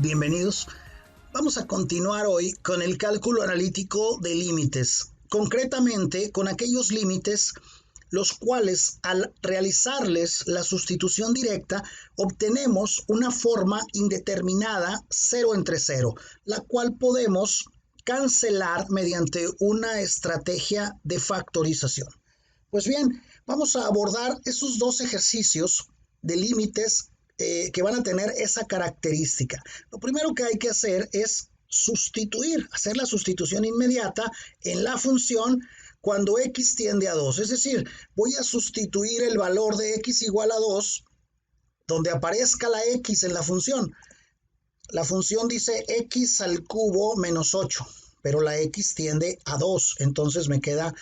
Bienvenidos. Vamos a continuar hoy con el cálculo analítico de límites, concretamente con aquellos límites los cuales al realizarles la sustitución directa obtenemos una forma indeterminada 0 entre 0, la cual podemos cancelar mediante una estrategia de factorización. Pues bien, vamos a abordar esos dos ejercicios de límites que van a tener esa característica. Lo primero que hay que hacer es hacer la sustitución inmediata en la función cuando x tiende a 2. Es decir, voy a sustituir el valor de x igual a 2 donde aparezca la x en la función. La función dice x al cubo menos 8, pero la x tiende a 2, entonces me queda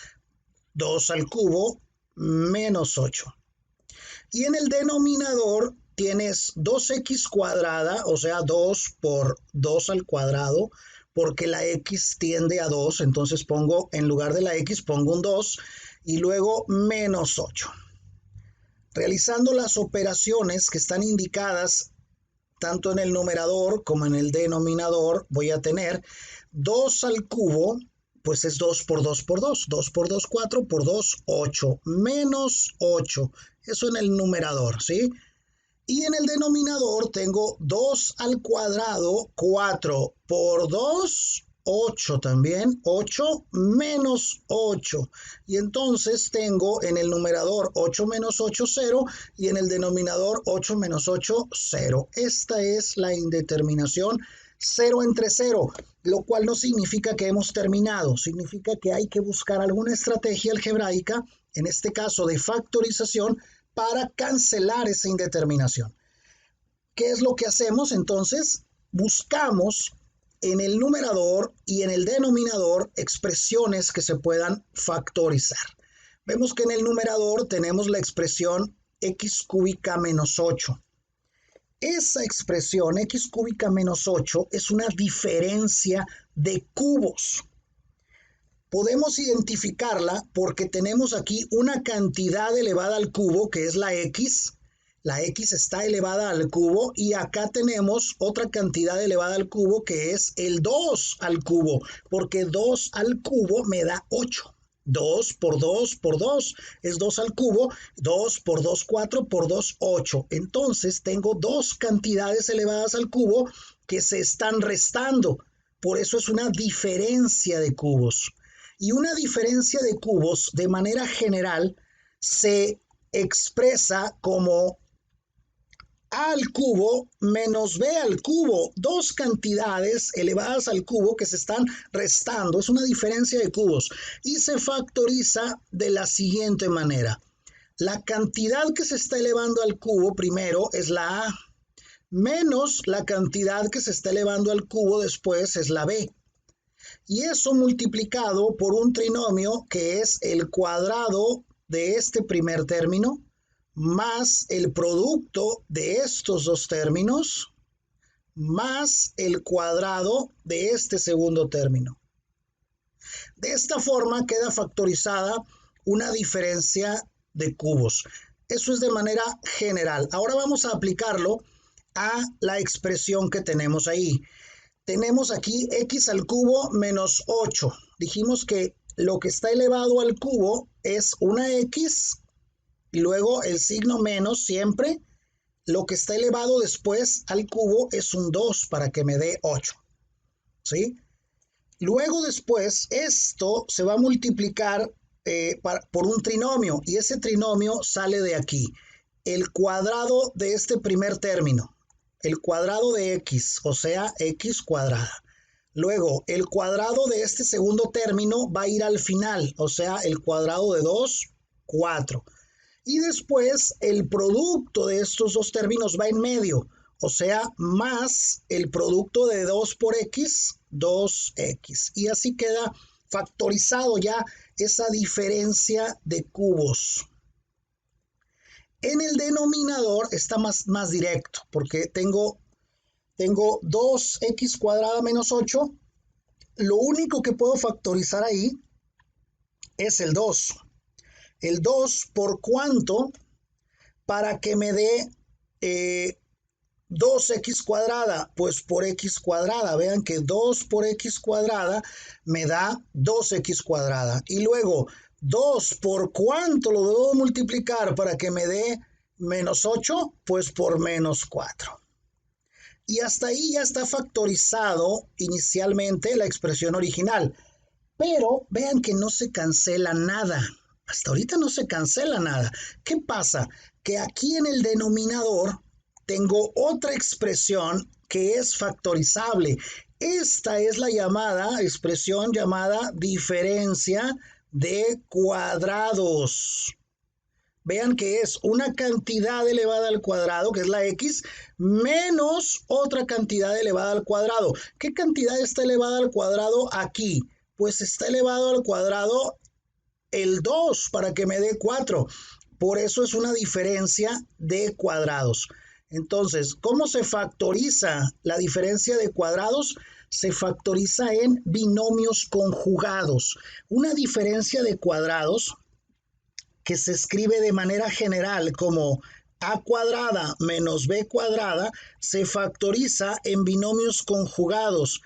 2 al cubo menos 8. Y en el denominador tienes 2x cuadrada, o sea, 2 por 2 al cuadrado, porque la x tiende a 2, entonces pongo, en lugar de la x, pongo un 2, y luego menos 8. Realizando las operaciones que están indicadas tanto en el numerador como en el denominador, voy a tener 2 al cubo, pues es 2 por 2 por 2, 2 por 2, 4, por 2, 8, menos 8, eso en el numerador, ¿sí? Y en el denominador tengo 2 al cuadrado, 4 por 2, 8 también, 8 menos 8. Y entonces tengo en el numerador 8 menos 8, 0, y en el denominador 8 menos 8, 0. Esta es la indeterminación 0 entre 0, lo cual no significa que hemos terminado, significa que hay que buscar alguna estrategia algebraica, en este caso de factorización, para cancelar esa indeterminación. ¿Qué es lo que hacemos? Entonces, buscamos en el numerador y en el denominador expresiones que se puedan factorizar. Vemos que en el numerador tenemos la expresión x cúbica menos 8. Esa expresión x cúbica menos 8 es una diferencia de cubos. Podemos identificarla porque tenemos aquí una cantidad elevada al cubo, que es la x. La x está elevada al cubo y acá tenemos otra cantidad elevada al cubo que es el 2 al cubo, porque 2 al cubo me da 8. 2 por 2 por 2 es 2 al cubo, 2 por 2, 4 por 2, 8. Entonces tengo dos cantidades elevadas al cubo que se están restando. Por eso es una diferencia de cubos. Y una diferencia de cubos de manera general se expresa como a al cubo menos b al cubo, dos cantidades elevadas al cubo que se están restando, es una diferencia de cubos y se factoriza de la siguiente manera. La cantidad que se está elevando al cubo primero es la a, menos la cantidad que se está elevando al cubo después es la b. Y eso multiplicado por un trinomio que es el cuadrado de este primer término más el producto de estos dos términos más el cuadrado de este segundo término. De esta forma queda factorizada una diferencia de cubos. Eso es de manera general. Ahora vamos a aplicarlo a la expresión que tenemos ahí. Tenemos aquí x al cubo menos 8. Dijimos que lo que está elevado al cubo es una x y luego el signo menos siempre. Lo que está elevado después al cubo es un 2 para que me dé 8. ¿Sí? Luego después esto se va a multiplicar por un trinomio y ese trinomio sale de aquí. El cuadrado de este primer término. El cuadrado de x, o sea, x cuadrada. Luego, el cuadrado de este segundo término va a ir al final, o sea, el cuadrado de 2, 4. Y después, el producto de estos dos términos va en medio, o sea, más el producto de 2 por x, 2x. Y así queda factorizado ya esa diferencia de cubos. En el denominador está más directo, porque tengo 2x cuadrada menos 8. Lo único que puedo factorizar ahí es el 2. El 2 por cuánto para que me dé 2x cuadrada, pues por x cuadrada. Vean que 2 por x cuadrada me da 2x cuadrada. Y luego, 2 por ¿cuánto lo debo multiplicar para que me dé menos 8? Pues por menos 4. Y hasta ahí ya está factorizado inicialmente la expresión original. Pero vean que no se cancela nada. Hasta ahorita no se cancela nada. ¿Qué pasa? Que aquí en el denominador tengo otra expresión que es factorizable. Esta es la expresión llamada diferencia de cuadrados. Vean que es una cantidad elevada al cuadrado, que es la x, menos otra cantidad elevada al cuadrado. ¿Qué cantidad está elevada al cuadrado aquí? Pues está elevado al cuadrado el 2 para que me dé 4. Por eso es una diferencia de cuadrados. Entonces, ¿cómo se factoriza la diferencia de cuadrados? Se factoriza en binomios conjugados. Una diferencia de cuadrados que se escribe de manera general como a cuadrada menos b cuadrada, se factoriza en binomios conjugados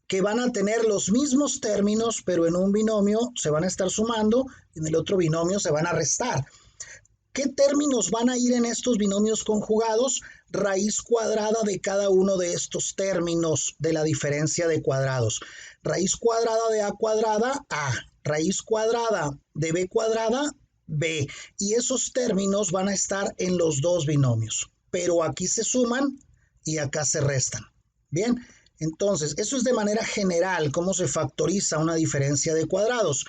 que van a tener los mismos términos, pero en un binomio se van a estar sumando y en el otro binomio se van a restar. ¿Qué términos van a ir en estos binomios conjugados? Raíz cuadrada de cada uno de estos términos de la diferencia de cuadrados. Raíz cuadrada de a cuadrada, a. Raíz cuadrada de b cuadrada, b. Y esos términos van a estar en los dos binomios. Pero aquí se suman y acá se restan. Bien, entonces eso es de manera general cómo se factoriza una diferencia de cuadrados.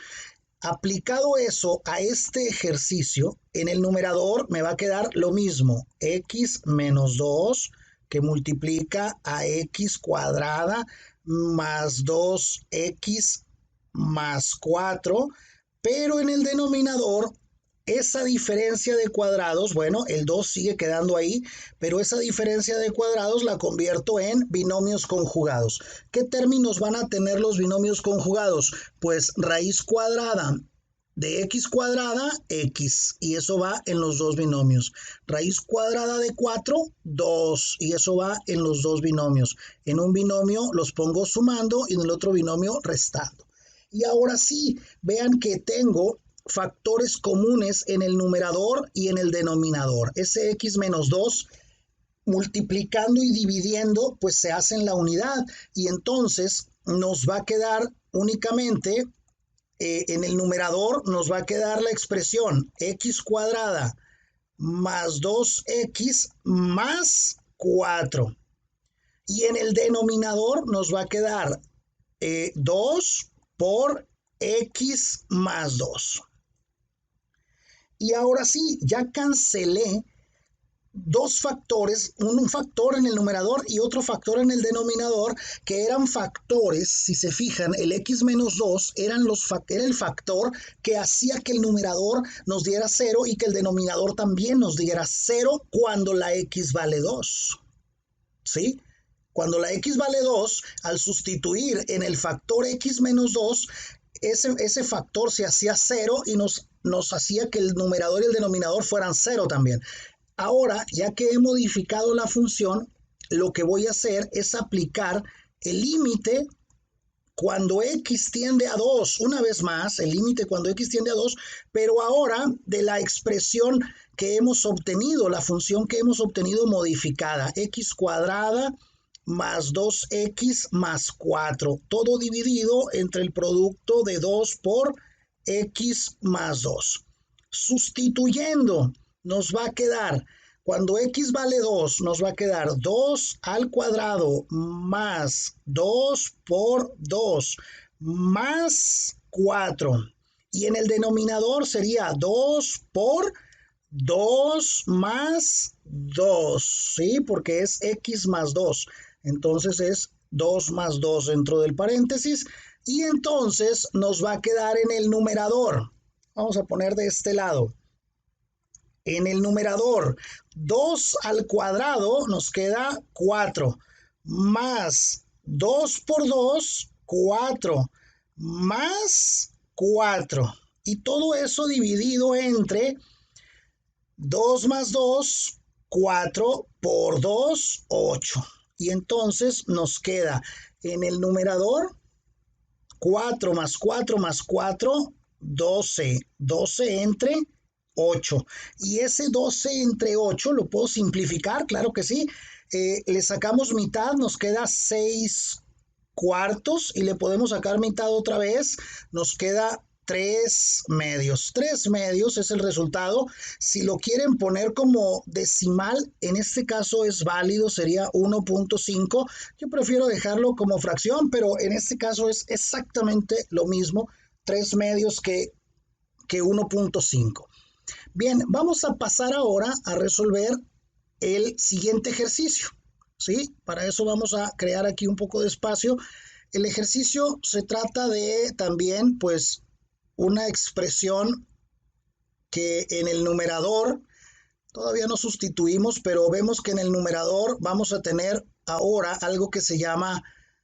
Aplicado eso a este ejercicio, en el numerador me va a quedar lo mismo, x menos 2 que multiplica a x cuadrada más 2x más 4, pero en el denominador esa diferencia de cuadrados, bueno, el 2 sigue quedando ahí, pero esa diferencia de cuadrados la convierto en binomios conjugados. ¿Qué términos van a tener los binomios conjugados? Pues raíz cuadrada de x cuadrada, x, y eso va en los dos binomios. Raíz cuadrada de 4, 2, y eso va en los dos binomios. En un binomio los pongo sumando y en el otro binomio restando. Y ahora sí, vean que tengo factores comunes en el numerador y en el denominador. Ese x menos 2 multiplicando y dividiendo pues se hace en la unidad y entonces nos va a quedar únicamente en el numerador nos va a quedar la expresión x cuadrada más 2x más 4 y en el denominador nos va a quedar 2 por x más 2. Y ahora sí, ya cancelé dos factores, un factor en el numerador y otro factor en el denominador, que eran factores, si se fijan, el x menos 2 era el factor que hacía que el numerador nos diera 0 y que el denominador también nos diera 0 cuando la x vale 2. ¿Sí? Cuando la x vale 2, al sustituir en el factor x menos 2, ese factor se hacía 0 y nos hacía que el numerador y el denominador fueran 0 también. Ahora, ya que he modificado la función, lo que voy a hacer es aplicar el límite cuando x tiende a 2, una vez más, el límite cuando x tiende a 2, pero ahora de la expresión que hemos obtenido, la función que hemos obtenido modificada, x cuadrada más 2x más 4, todo dividido entre el producto de 2 por x más 2. Sustituyendo, nos va a quedar, cuando x vale 2, nos va a quedar 2 al cuadrado más 2 por 2 más 4. Y en el denominador sería 2 por 2 más 2, ¿sí? Porque es x más 2. Entonces es 2 más 2 dentro del paréntesis. Y entonces nos va a quedar en el numerador. Vamos a poner de este lado. En el numerador, 2 al cuadrado nos queda 4. Más 2 por 2, 4. Más 4. Y todo eso dividido entre 2 más 2 4 por 2, 8. Y entonces nos queda en el numerador 4 más 4 más 4, 12. 12 entre 8. Y ese 12 entre 8 lo puedo simplificar, claro que sí. Le sacamos mitad, nos queda 6 cuartos y le podemos sacar mitad otra vez, nos queda 3 medios. 3 medios es el resultado. Si lo quieren poner como decimal, en este caso es válido, sería 1.5. Yo prefiero dejarlo como fracción, pero en este caso es exactamente lo mismo, 3 medios que 1.5. Bien, vamos a pasar ahora a resolver el siguiente ejercicio. ¿Sí? Para eso vamos a crear aquí un poco de espacio. El ejercicio se trata de también, pues, una expresión que en el numerador todavía no sustituimos, pero vemos que en el numerador vamos a tener ahora algo que se llama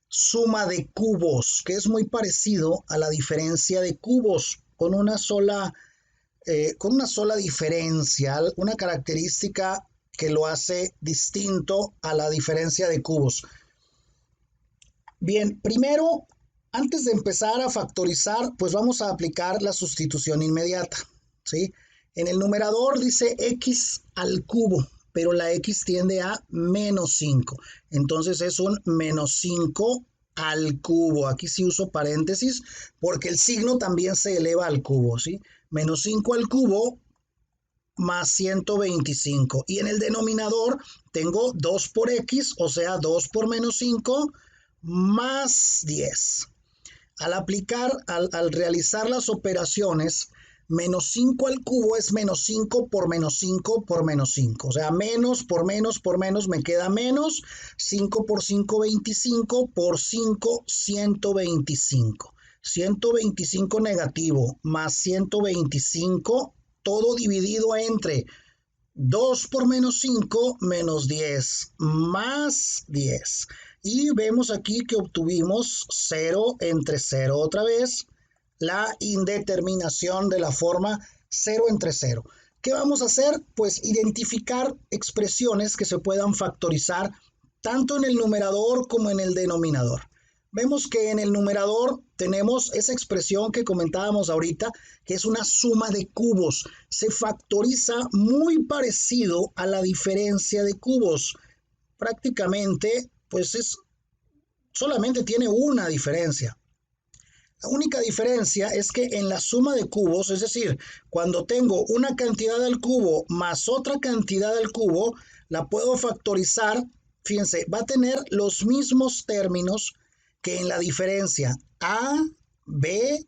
suma de cubos, que es muy parecido a la diferencia de cubos, con una sola diferencia, una característica que lo hace distinto a la diferencia de cubos. Bien, primero, antes de empezar a factorizar, pues vamos a aplicar la sustitución inmediata, ¿sí? En el numerador dice x al cubo, pero la x tiende a menos 5. Entonces es un menos 5 al cubo. Aquí sí uso paréntesis porque el signo también se eleva al cubo, ¿sí? Menos 5 al cubo más 125. Y en el denominador tengo 2 por x, o sea, 2 por menos 5 más 10. Al realizar las operaciones, menos 5 al cubo es menos 5 por menos 5 por menos 5. O sea, menos por menos por menos me queda menos. 5 por 5, 25. Por 5, 125. 125 negativo más 125, todo dividido entre 2 por menos 5 menos 10 más 10. Y vemos aquí que obtuvimos 0 entre 0 otra vez, la indeterminación de la forma 0 entre 0. ¿Qué vamos a hacer? Pues identificar expresiones que se puedan factorizar tanto en el numerador como en el denominador. Vemos que en el numerador tenemos esa expresión que comentábamos ahorita, que es una suma de cubos. Se factoriza muy parecido a la diferencia de cubos. Prácticamente, pues solamente tiene una diferencia. La única diferencia es que en la suma de cubos, es decir, cuando tengo una cantidad al cubo más otra cantidad al cubo, la puedo factorizar. Fíjense, va a tener los mismos términos que en la diferencia a, b,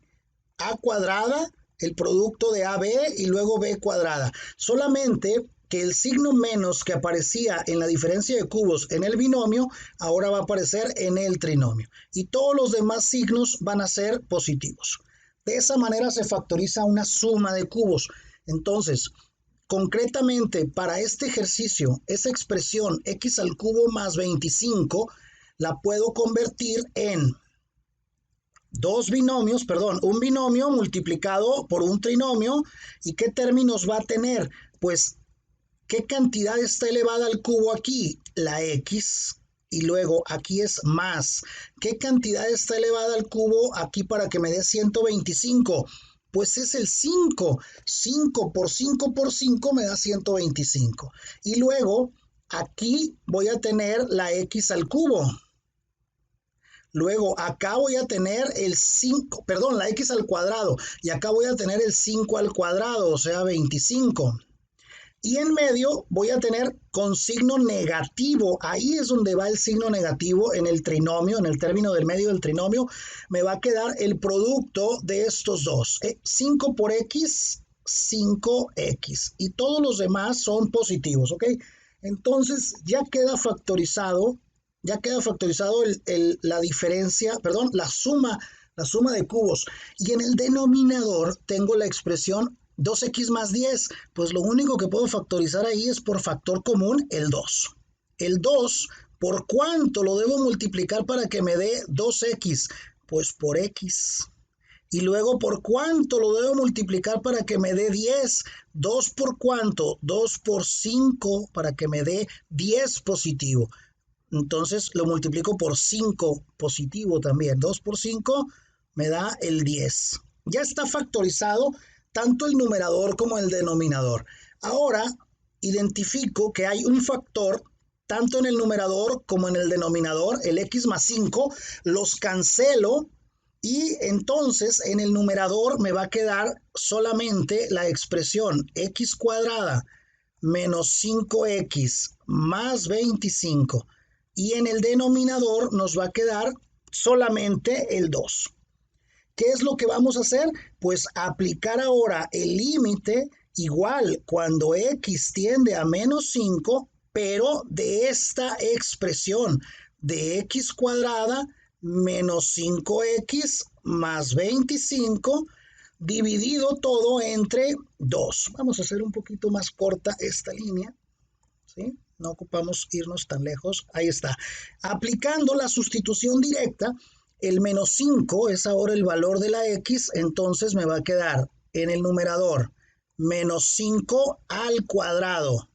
a cuadrada, el producto de ab y luego b cuadrada. Solamente que el signo menos que aparecía en la diferencia de cubos en el binomio, ahora va a aparecer en el trinomio. Y todos los demás signos van a ser positivos. De esa manera se factoriza una suma de cubos. Entonces, concretamente para este ejercicio, esa expresión x al cubo más 25 la puedo convertir en un binomio multiplicado por un trinomio. ¿Y qué términos va a tener? Pues, ¿qué cantidad está elevada al cubo aquí? La x. Y luego aquí es más. ¿Qué cantidad está elevada al cubo aquí para que me dé 125? Pues es el 5. 5 por 5 por 5 me da 125. Y luego aquí voy a tener la x al cubo. Luego acá voy a tener la x al cuadrado. Y acá voy a tener el 5 al cuadrado, o sea, 25. Y en medio voy a tener con signo negativo. Ahí es donde va el signo negativo en el trinomio, en el término del medio del trinomio. Me va a quedar el producto de estos dos. 5 por x, 5x. Y todos los demás son positivos, ¿ok? Entonces ya queda factorizado la suma de cubos. Y en el denominador tengo la expresión 2x más 10, pues lo único que puedo factorizar ahí es por factor común el 2. El 2, ¿por cuánto lo debo multiplicar para que me dé 2x? Pues por x. Y luego, ¿por cuánto lo debo multiplicar para que me dé 10? 2 por cuánto? 2 por 5 para que me dé 10 positivo. Entonces lo multiplico por 5 positivo también. 2 por 5 me da el 10. Ya está factorizado tanto el numerador como el denominador. Ahora identifico que hay un factor tanto en el numerador como en el denominador, el x más 5, los cancelo y entonces en el numerador me va a quedar solamente la expresión x cuadrada menos 5x más 25 y en el denominador nos va a quedar solamente el 2. ¿Qué es lo que vamos a hacer? Pues aplicar ahora el límite igual cuando x tiende a menos 5, pero de esta expresión de x cuadrada menos 5x más 25 dividido todo entre 2. Vamos a hacer un poquito más corta esta línea, ¿sí? No ocupamos irnos tan lejos. Ahí está. Aplicando la sustitución directa, el menos 5 es ahora el valor de la x, entonces me va a quedar en el numerador menos 5 al cuadrado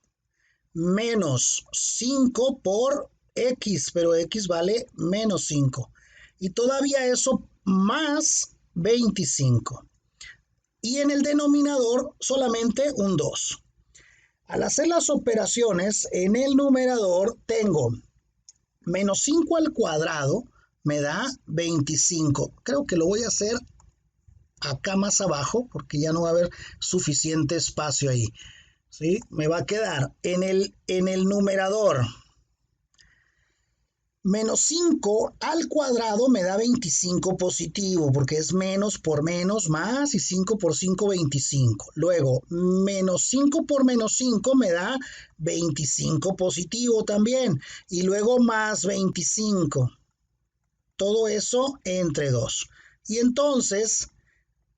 menos 5 por x, pero x vale menos 5. Y todavía eso más 25. Y en el denominador solamente un 2. Al hacer las operaciones en el numerador tengo menos 5 al cuadrado me da 25. Creo que lo voy a hacer acá más abajo porque ya no va a haber suficiente espacio ahí. ¿Sí? Me va a quedar en el numerador menos 5 al cuadrado me da 25 positivo, porque es menos por menos más y 5 por 5, 25. Luego, menos 5 por menos 5 me da 25 positivo también. Y luego más 25. Todo eso entre 2. Y entonces,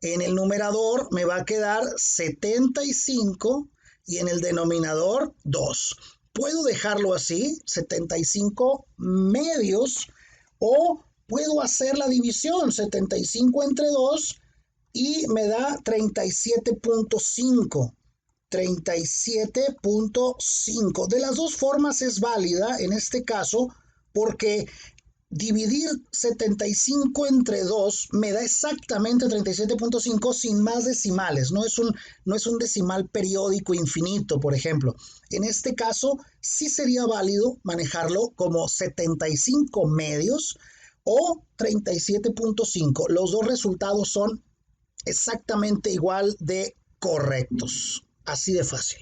en el numerador me va a quedar 75 y en el denominador 2. Puedo dejarlo así, 75 medios, o puedo hacer la división, 75 entre 2 y me da 37.5. 37.5. De las dos formas es válida en este caso porque dividir 75 entre 2 me da exactamente 37.5 sin más decimales. No es un decimal periódico infinito, por ejemplo. En este caso, sí sería válido manejarlo como 75 medios o 37.5. Los dos resultados son exactamente igual de correctos. Así de fácil.